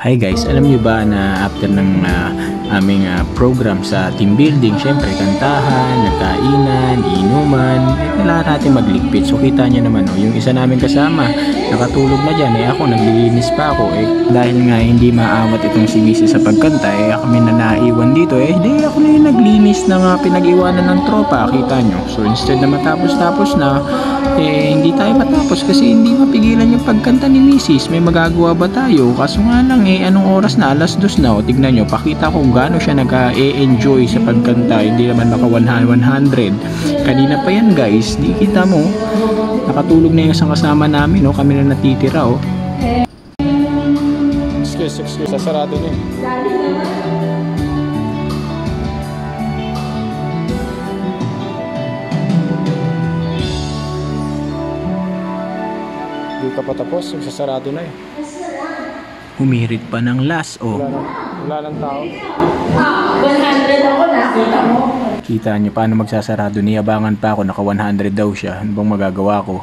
Hi guys, alam niyo ba na after ng aming program sa team building, syempre kantahan, nagkainan, inuman, kailangan natin magligpit. So kita niyo naman, yung isa namin kasama, nakatulog na dyan, ako naglilinis pa ako. Dahil nga hindi maawat itong si Mrs. sa pagkanta, kami na naiwan dito, di ako na yung naglinis ng pinag-iwanan ng tropa, kita nyo. So instead na matapos-tapos na, hindi tayo matapos kasi hindi mapigilan yung pagkanta ni Mrs. May magagawa ba tayo? Kaso nga lang anong oras na? Alas 2 na. Tignan nyo, pakita kung gaano siya nag-e-enjoy sa pagkanta. Hindi naman maka 100. Kanina pa yan guys, di kita mo. Nakatulog na yung isang kasama namin, kami na natitira. Excuse, sasarado niyo. Hindi ka pa tapos, sasarado na eh. Humirit pa ng last, Wala ng tao. 100 ako, nakita mo. Kita niyo paano magsasarado, niyabangan pa ako, naka 100 daw siya. Ano bang magagawa ko?